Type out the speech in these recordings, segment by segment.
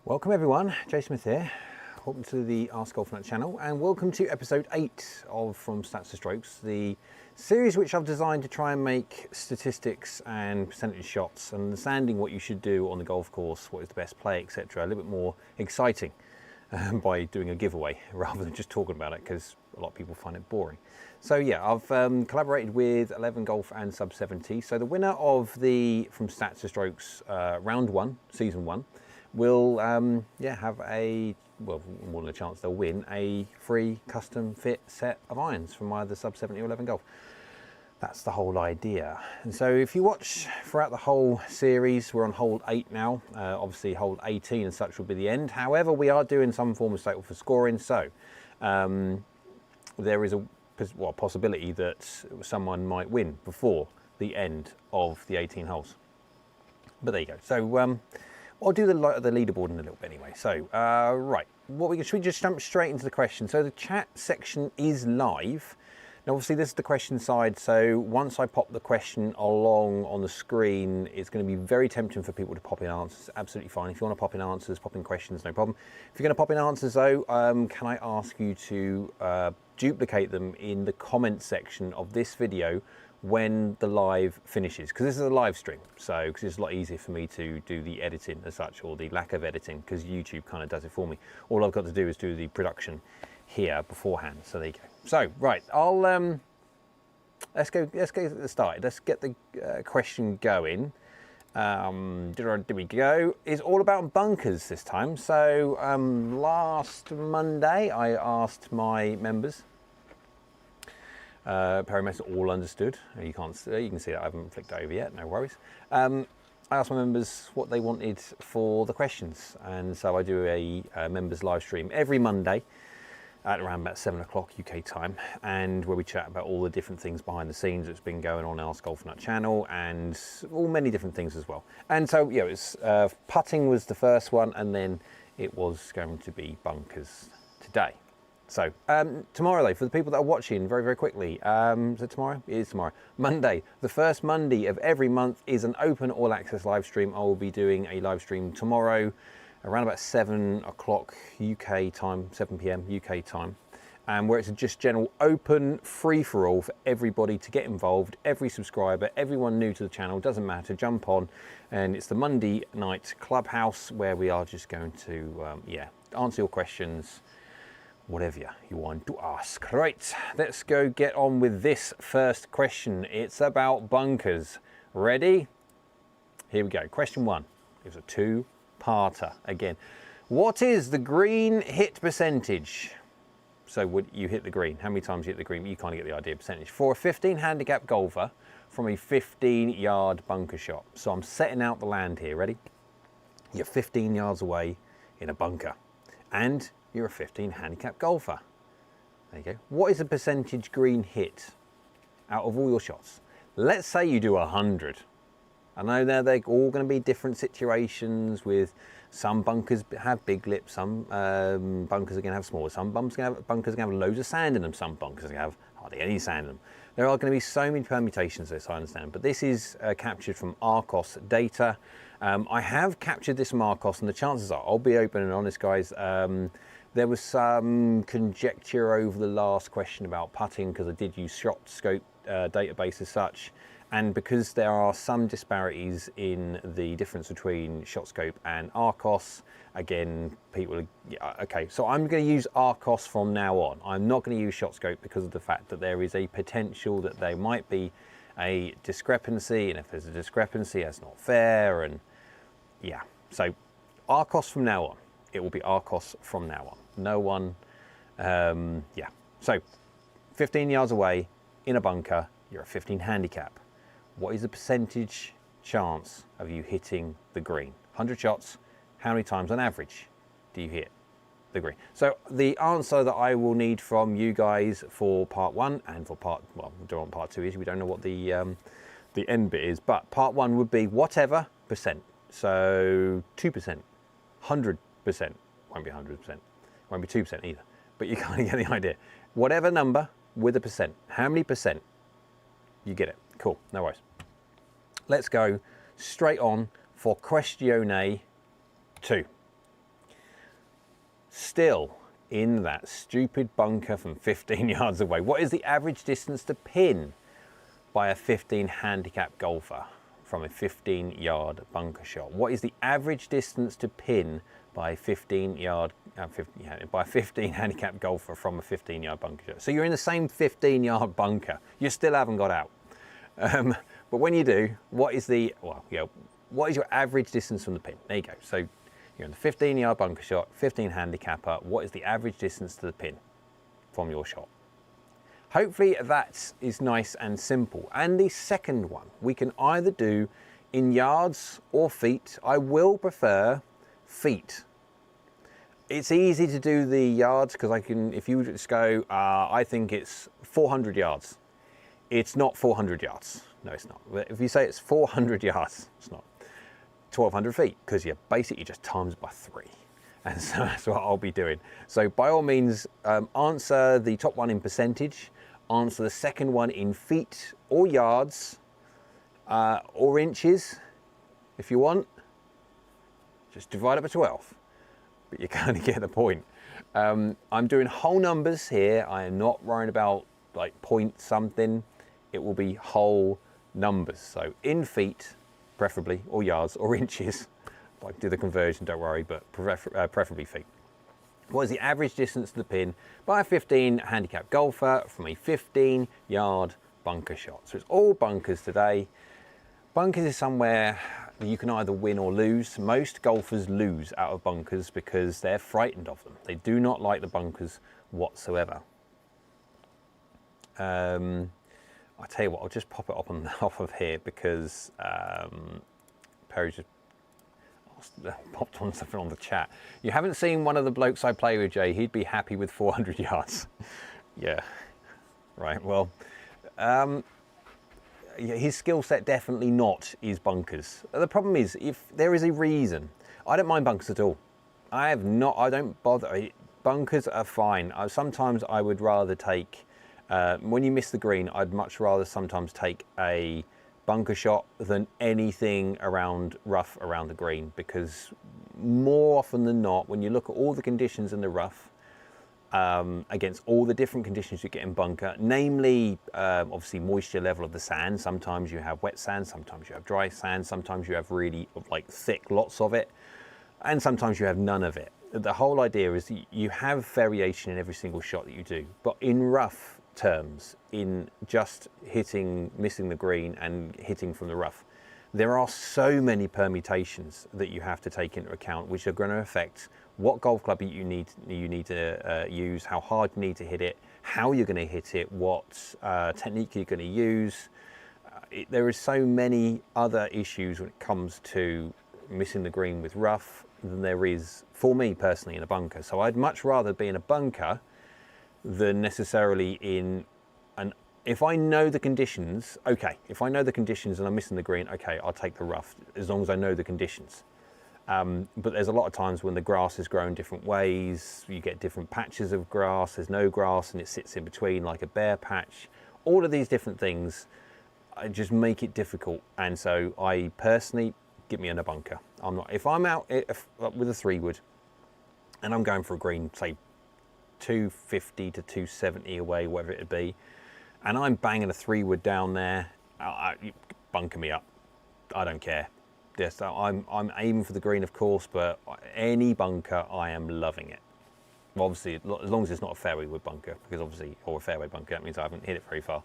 Welcome everyone, Jay Smith here. Welcome to the AskGolfNut channel and welcome to episode 8 of From Stats to Strokes, the series which I've designed to try and make statistics and percentage shots and understanding what you should do on the golf course, what is the best play, etc. a little bit more exciting by doing a giveaway rather than just talking about it, because a lot of people find it boring. So yeah, I've collaborated with 11 Golf and Sub 70. So the winner of the From Stats to Strokes round 1, season 1, will have more than a chance they'll win a free custom fit set of irons from either Sub 70 or 11 Golf. That's the whole idea. And so if you watch throughout the whole series, we're on hole 8 now. Obviously hole 18 and such will be the end. However, we are doing some form of staple for scoring. So there is a possibility that someone might win before the end of the 18 holes. But there you go. So I'll do the leaderboard in a little bit anyway. So, right, should we just jump straight into the question? So the chat section is live. Now, obviously, this is the question side. So once I pop the question along on the screen, it's going to be very tempting for people to pop in answers. Absolutely fine. If you want to pop in answers, pop in questions, no problem. If you're going to pop in answers, though, can I ask you to duplicate them in the comment section of this video when the live finishes, because this is a live stream, so because it's a lot easier for me to do the editing as such, or the lack of editing, because YouTube kind of does it for me. All I've got to do is do the production here beforehand. So there you go. So right, I'll let's get started. Let's get the question going. There we go. It's all about bunkers this time. So last Monday I asked my members. Paramets all understood. You can see that I haven't flicked over yet, no worries. I asked my members what they wanted for the questions, and so I do a members live stream every Monday at around about 7 o'clock UK time, and where we chat about all the different things behind the scenes that's been going on AskGolfNut channel, and all many different things as well. And so yeah, it's putting was the first one, and then it was going to be bunkers today. So tomorrow, though, for the people that are watching, very quickly, is it tomorrow? It is tomorrow. Monday, the first Monday of every month is an open all access live stream. I will be doing a live stream tomorrow around about 7 o'clock UK time, 7 PM UK time, where it's a just general open free-for-all for everybody to get involved. Every subscriber, everyone new to the channel, doesn't matter, jump on. And it's the Monday night clubhouse where we are just going to answer your questions, whatever you want to ask. Right, let's go get on with this first question. It's about bunkers. Ready? Here we go. Question 1. It's a two-parter again. What is the green hit percentage? So would you hit the green? How many times you hit the green? You kind of get the idea. Percentage for a 15 handicap golfer from a 15-yard bunker shot. So I'm setting out the land here. Ready? You're 15 yards away in a bunker, and you're a 15 handicap golfer. There you go. What is the percentage green hit out of all your shots? Let's say you do 100. I know they're all going to be different situations. With some bunkers have big lips, some bunkers are going to have smaller, some bunkers are going to have loads of sand in them, some bunkers are going to have hardly any sand in them. There are going to be so many permutations, this I understand, but this is captured from ARCOS data. I have captured this from ARCOS, and the chances are, I'll be open and honest, guys, there was some conjecture over the last question about putting, because I did use shot scope database as such, and because there are some disparities in the difference between shot scope and ARCOS, again, people are, okay, so I'm going to use ARCOS from now on. I'm not going to use shot scope because of the fact that there is a potential that there might be a discrepancy, and if there's a discrepancy, that's not fair, and yeah, so ARCOS from now on. It will be ARCOS from now on. No one, yeah. So 15 yards away in a bunker, you're a 15 handicap. What is the percentage chance of you hitting the green? 100 shots, how many times on average do you hit the green? So the answer that I will need from you guys for part 1 and for part, well, we don't want part 2 is, we don't know what the end bit is, but part 1 would be whatever percent. So 2%, 100%, won't be 100%, won't be 2% either, but you kind of get the idea. Whatever number with a percent, how many percent, you get it. Cool, no worries. Let's go straight on for question 2. still in that stupid bunker from 15 yards away. What is the average distance to pin by a 15 handicap golfer from a 15-yard bunker shot? What is the average distance to pin by a 15 handicap golfer from a 15-yard bunker shot? So you're in the same 15-yard bunker. You still haven't got out. But when you do, what is what is your average distance from the pin? There you go. So you're in the 15-yard bunker shot, 15 handicapper. What is the average distance to the pin from your shot? Hopefully that is nice and simple. And the second one, we can either do in yards or feet. I will prefer feet. It's easy to do the yards because I can, if you just go, I think it's 400 yards. It's not 400 yards. No, it's not. But if you say it's 400 yards, it's not. 1,200 feet, because you basically just times by 3. And so that's what I'll be doing. So by all means, answer the top one in percentage, answer the second one in feet or yards or inches if you want. Just divide it by 12, but you kind of get the point. I'm doing whole numbers here. I am not worrying about like point something. It will be whole numbers. So in feet, preferably, or yards, or inches. If I can do the conversion, don't worry, but preferably feet. What is the average distance to the pin by a 15 handicap golfer from a 15-yard bunker shot? So it's all bunkers today. Bunkers is somewhere that you can either win or lose. Most golfers lose out of bunkers because they're frightened of them. They do not like the bunkers whatsoever. I'll tell you what, I'll just pop it up on off of here because Perry just popped on something on the chat. You haven't seen one of the blokes I play with, Jay. He'd be happy with 400 yards. Yeah, right. Well, yeah, his skill set definitely not is bunkers. The problem is, if there is a reason, I don't mind bunkers at all. I don't bother. Bunkers are fine. Sometimes I would rather take. When you miss the green, I'd much rather sometimes take a bunker shot than anything around rough around the green, because more often than not, when you look at all the conditions in the rough against all the different conditions you get in bunker, namely obviously moisture level of the sand. Sometimes you have wet sand, sometimes you have dry sand, sometimes you have really like thick lots of it, and sometimes you have none of it. The whole idea is you have variation in every single shot that you do, but in rough terms, in just missing the green and hitting from the rough, there are so many permutations that you have to take into account, which are going to affect what golf club you need to use, how hard you need to hit it, how you're going to hit it, what technique you're going to use. There is so many other issues when it comes to missing the green with rough than there is for me personally in a bunker. So I'd much rather be in a bunker than necessarily in an, if I know the conditions, okay, if I know the conditions and I'm missing the green, okay, I'll take the rough as long as I know the conditions. But there's a lot of times when the grass is grown different ways, you get different patches of grass, there's no grass and it sits in between like a bare patch. All of these different things just make it difficult. And so I personally, get me in a bunker. If I'm out with a 3-wood and I'm going for a green, say 250 to 270 away, whatever it'd be, and I'm banging a 3-wood down there, bunker me up. I don't care. Yes, I'm aiming for the green, of course, but any bunker, I am loving it. Well, obviously, as long as it's not a fairway wood bunker, because obviously, or a fairway bunker, that means I haven't hit it very far.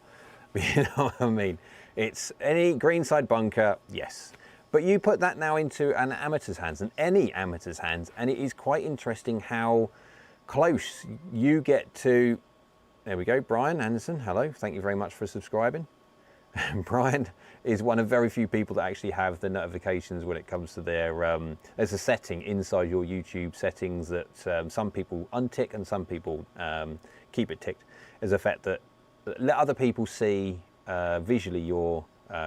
But you know what I mean? It's any greenside bunker, yes. But you put that now into an amateur's hands, and any amateur's hands, and it is quite interesting how close you get to. There we go, Brian Anderson, hello, thank you very much for subscribing. Brian is one of very few people that actually have the notifications when it comes to their, there's a setting inside your YouTube settings that some people untick and some people keep it ticked, as a fact that let other people see visually your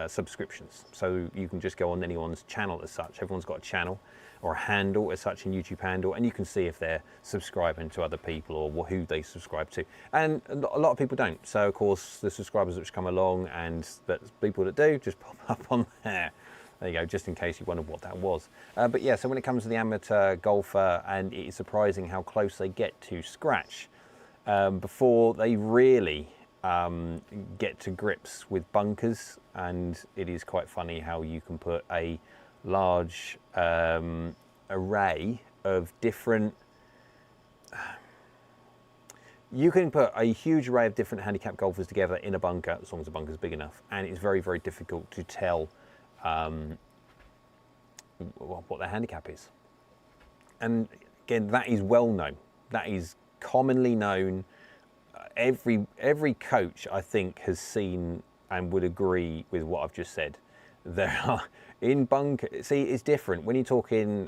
subscriptions. So you can just go on anyone's channel as such. Everyone's got a channel or a handle as such, a YouTube handle, and you can see if they're subscribing to other people or who they subscribe to. And a lot of people don't. So of course, the subscribers which come along and the people that do just pop up on there. There you go, just in case you wondered what that was. But yeah, so when it comes to the amateur golfer, and it is surprising how close they get to scratch before they really get to grips with bunkers. And it is quite funny how you can put a large array of different... You can put a huge array of different handicap golfers together in a bunker, as long as the bunker's big enough, and it's very, very difficult to tell what their handicap is. And again, that is well known. That is commonly known. Every coach, I think, has seen and would agree with what I've just said. There are in bunker. See, it's different when you're talking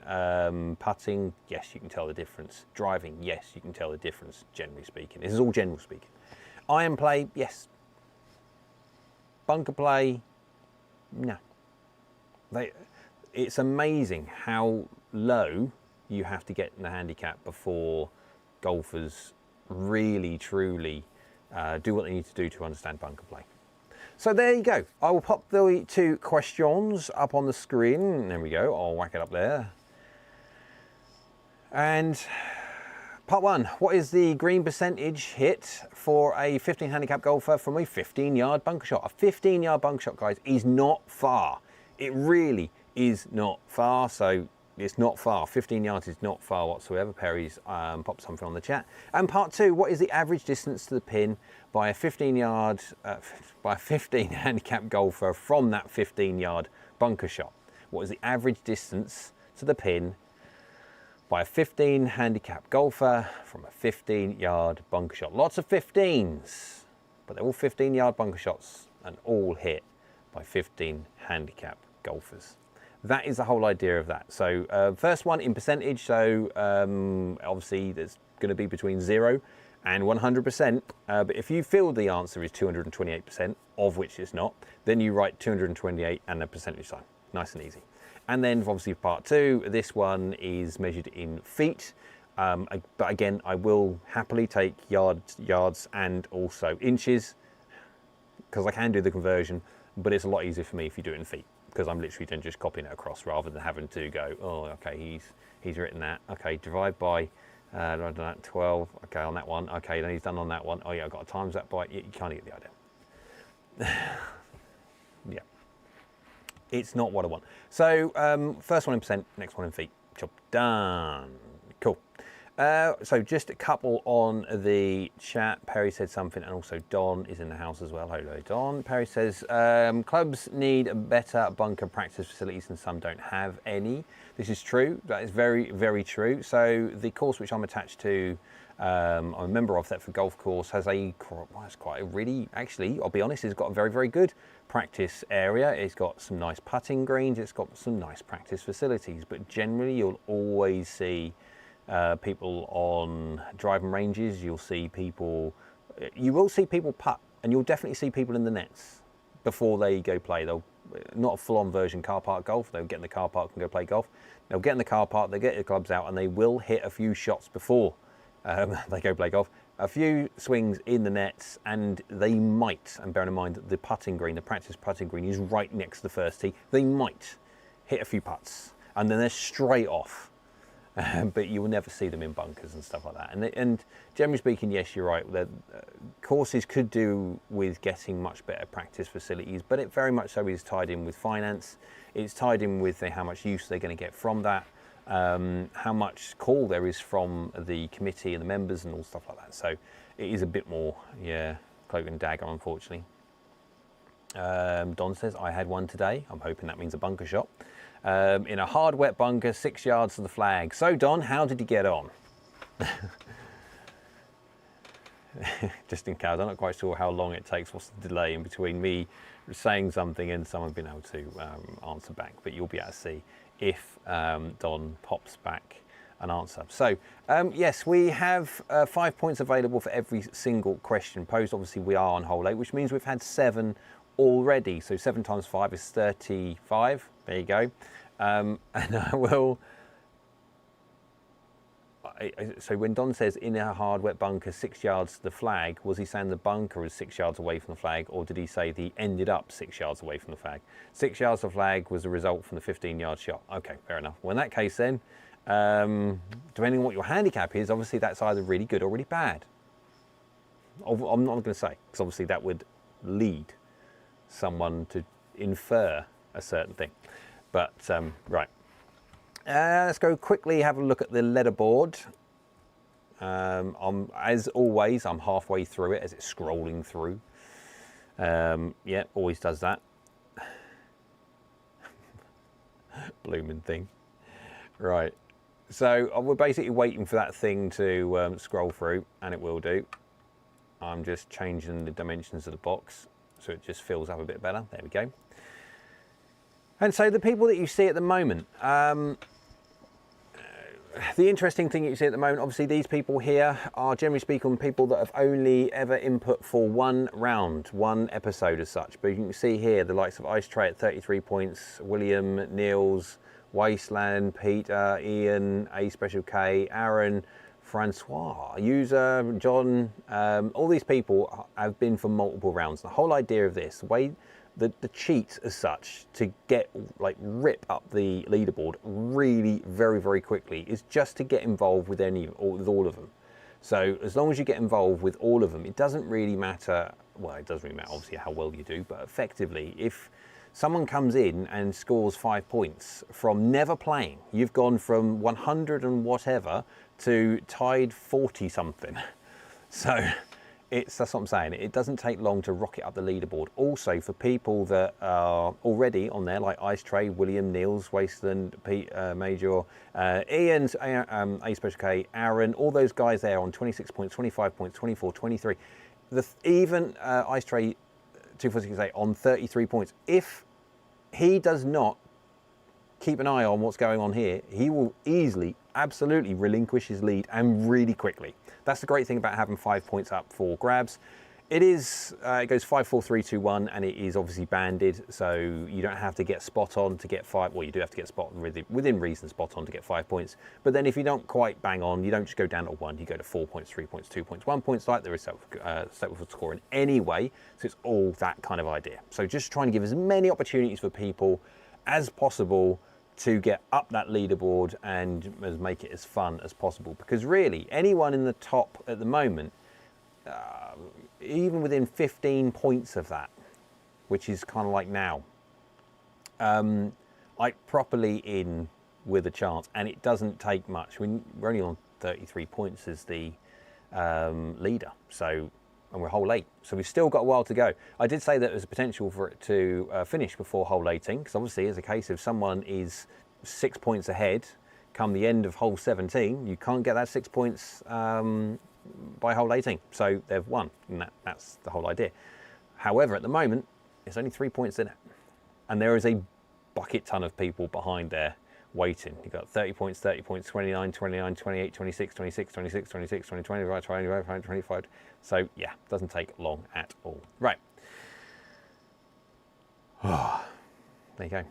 putting. Yes, you can tell the difference. Driving, yes, you can tell the difference. Generally speaking, this is all general speaking. Iron play, yes. Bunker play, no. It's amazing how low you have to get in the handicap before golfers really, truly do what they need to do to understand bunker play. So there you go. I will pop the 2 questions up on the screen. There we go. I'll whack it up there. And part 1, what is the green percentage hit for a 15 handicap golfer from a 15-yard bunker shot? A 15-yard bunker shot, guys, is not far. It really is not far. So it's not far. 15 yards is not far whatsoever. Perry's popped something on the chat. And part 2, what is the average distance to the pin by a 15-yard, by a 15 handicap golfer from that 15-yard bunker shot? What is the average distance to the pin by a 15 handicap golfer from a 15-yard bunker shot? Lots of 15s, but they're all 15-yard bunker shots and all hit by 15 handicap golfers. That is the whole idea of that. So first one in percentage, so obviously there's going to be between 0 and 100%, but if you feel the answer is 228%, of which it's not, then you write 228 and a percentage sign. Nice and easy. And then obviously part 2, this one is measured in feet, but again, I will happily take yards and also inches, because I can do the conversion, but it's a lot easier for me if you do it in feet, because I'm literally then just copying it across rather than having to go, oh, okay, he's written that. Okay, divide by 12. Okay, on that one. Okay, then he's done on that one. Oh yeah, I've got to times that by. You kind of get the idea. Yeah, it's not what I want. So first one in percent, next one in feet. Job done. Cool. So just a couple on the chat. Perry said something, and also Don is in the house as well. Hello, Don. Perry says, clubs need better bunker practice facilities and some don't have any. This is true. That is very, very true. So the course which I'm attached to, I'm a member of, Thetford Golf Course, has it's quite a really, actually, I'll be honest, it's got a very, very good practice area. It's got some nice putting greens. It's got some nice practice facilities, but generally you'll always see people on driving ranges. You will see people putt, and you'll definitely see people in the nets before they go play. They'll not a full-on version car park golf. They'll get in the car park and go play golf. They'll get in the car park, they get their clubs out, and they will hit a few shots before they go play golf. A few swings in the nets, and they might, and bearing in mind that the putting green, the practice putting green, is right next to the first tee, they might hit a few putts, and then they're straight off. But you will never see them in bunkers and stuff like that. And generally speaking, yes, you're right. The courses could do with getting much better practice facilities, but it very much so is tied in with finance. It's tied in with how much use they're going to get from that, how much call there is from the committee and the members and all stuff like that. So it is a bit more, yeah, cloak and dagger, unfortunately. Don says, I had one today. I'm hoping that means a bunker shot. In a hard, wet bunker, 6 yards to the flag. So, Don, how did you get on? Just in case, I'm not quite sure how long it takes. What's the delay in between me saying something and someone being able to answer back? But you'll be able to see if Don pops back an answer. So, yes, we have 5 points available for every single question posed. Obviously, we are on hole 8, which means we've had 7 already. So 7 times 5 is 35. There you go. And I will, so when Don says in a hard wet bunker 6 yards to the flag, was he saying the bunker is 6 yards away from the flag, or did he say he ended up 6 yards away from the flag? 6 yards to the flag was the result from the 15-yard shot. Okay, fair enough. Well, in that case then, depending on what your handicap is, obviously that's either really good or really bad. I'm not going to say, because obviously that would lead someone to infer a certain thing. But right, let's go quickly have a look at the leaderboard. As always, I'm halfway through it as it's scrolling through. Yeah, always does that. Blooming thing. Right, so we're basically waiting for that thing to scroll through, and it will do. I'm just changing the dimensions of the box so it just fills up a bit better. There we go. And so the people that you see at the moment, the interesting thing you see at the moment, obviously these people here are generally speaking people that have only ever input for one round, one episode as such. But you can see here the likes of Ice Tray at 33 points, William, Niels, Wasteland, Peter, Ian, A Special K, Aaron, Francois, User, John, all these people have been for multiple rounds. The whole idea of this, the cheat as such to get rip up the leaderboard really very quickly is just to get involved with with all of them. So as long as you get involved with all of them, it doesn't really matter. Well, it does really matter obviously how well you do, but effectively if someone comes in and scores 5 points from never playing, you've gone from 100 and whatever to tied 40 something. So that's what I'm saying. It doesn't take long to rocket up the leaderboard. Also for people that are already on there, like Ice Tray, William, Niels, Wasteland, Pete, Major, Ian's, A Special K, Aaron, all those guys there on 26 points, 25 points, 24, 23. Even Ice Tray 2468 on 33 points. If he does not keep an eye on what's going on here, he will easily, absolutely relinquish his lead, and really quickly. That's the great thing about having 5 points up for grabs. It goes 5, 4, 3, 2, 1, and it is obviously banded, so you don't have to get spot on to get 5. Well, you do have to get spot on, within reason spot on to get 5 points. But then if you don't quite bang on, you don't just go down to 1, you go to 4 points, 3 points, 2 points, 1 point, like there is set for scoring anyway. So it's all that kind of idea. So just trying to give as many opportunities for people as possible to get up that leaderboard and make it as fun as possible. Because really, anyone in the top at the moment, even within 15 points of that, which is kind of like now, like properly in with a chance, and it doesn't take much. We're only on 33 points as the leader, so, and we're hole 8, so we've still got a while to go. I did say that there's a potential for it to finish before hole 18, because obviously it's a case if someone is 6 points ahead come the end of hole 17, you can't get that 6 points by hole 18, so they've won, and that's the whole idea. However, at the moment, it's only 3 points in it, and there is a bucket ton of people behind there waiting. You've got 30 points, 29, 29, 28, 26, 26, 26, 26, 20, 25, 25, 25. So yeah, doesn't take long at all. Right. There you go.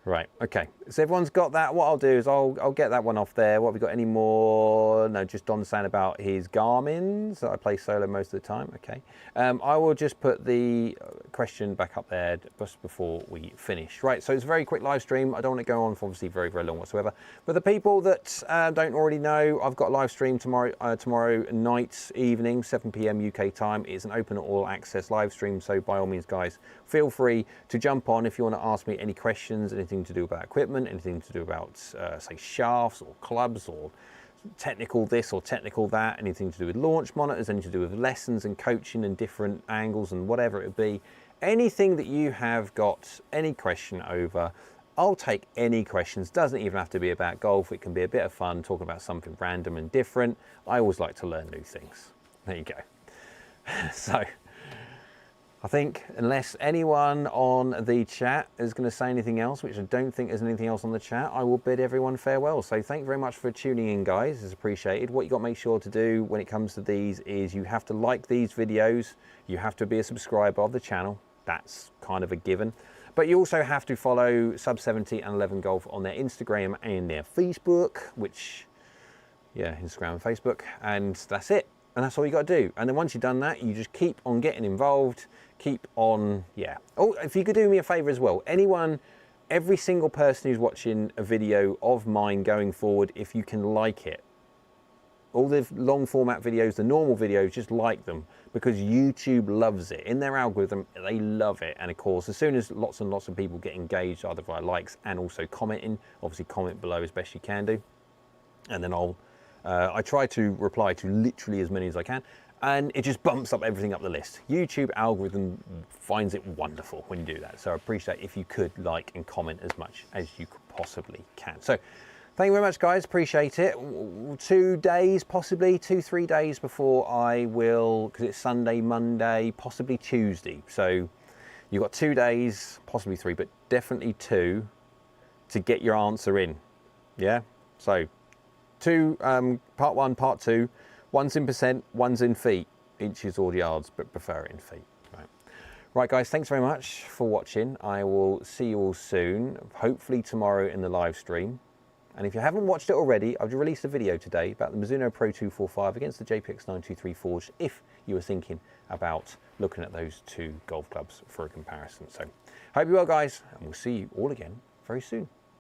Right, okay, so everyone's got that. What I'll do is I'll get that one off there. What have we got any more? No, just Don saying about his Garmin's that I play solo most of the time. Okay, I will just put the question back up there just before we finish. Right, so it's a very quick live stream. I don't want to go on for obviously very long whatsoever. But the people that don't already know, I've got a live stream tomorrow night, evening, 7 PM UK time. It's an open all access live stream, so by all means, guys, feel free to jump on if you want to ask me any questions, anything to do about equipment, anything to do about say shafts or clubs or technical this or technical that, anything to do with launch monitors, anything to do with lessons and coaching and different angles and whatever it would be. Anything that you have got any question over, I'll take any questions. Doesn't even have to be about golf. It can be a bit of fun talking about something random and different. I always like to learn new things. There you go. So I think unless anyone on the chat is going to say anything else, which I don't think there's anything else on the chat, I will bid everyone farewell. So thank you very much for tuning in, guys. It's appreciated. What you got to make sure to do when it comes to these is you have to like these videos. You have to be a subscriber of the channel. That's kind of a given. But you also have to follow Sub 70 and 11 Golf on their Instagram and their Facebook, which yeah, Instagram and Facebook, and that's it. And that's all you got to do. And then once you've done that, you just keep on getting involved, keep on, yeah. Oh, if you could do me a favor as well, every single person who's watching a video of mine going forward, if you can like it, all the long format videos, the normal videos, just like them, because YouTube loves it. In their algorithm, they love it. And of course, as soon as lots and lots of people get engaged, either via likes and also commenting, obviously comment below as best you can do. And then I try to reply to literally as many as I can, and it just bumps up everything up the list. YouTube algorithm finds it wonderful when you do that. So I appreciate if you could like and comment as much as you possibly can. So thank you very much, guys. Appreciate it. 2 days, possibly 2-3 days before I will, because it's Sunday, Monday, possibly Tuesday. So you've got 2 days, possibly 3, but definitely 2 to get your answer in. Yeah. So part 1, part 2, one's in percent, one's in feet, inches or yards, but prefer it in feet. Right, guys, thanks very much for watching. I will see you all soon, hopefully tomorrow in the live stream. And if you haven't watched it already, I've released a video today about the Mizuno Pro 245 against the JPX 923 Forged, if you were thinking about looking at those 2 golf clubs for a comparison. So, hope you're well, guys, and we'll see you all again very soon.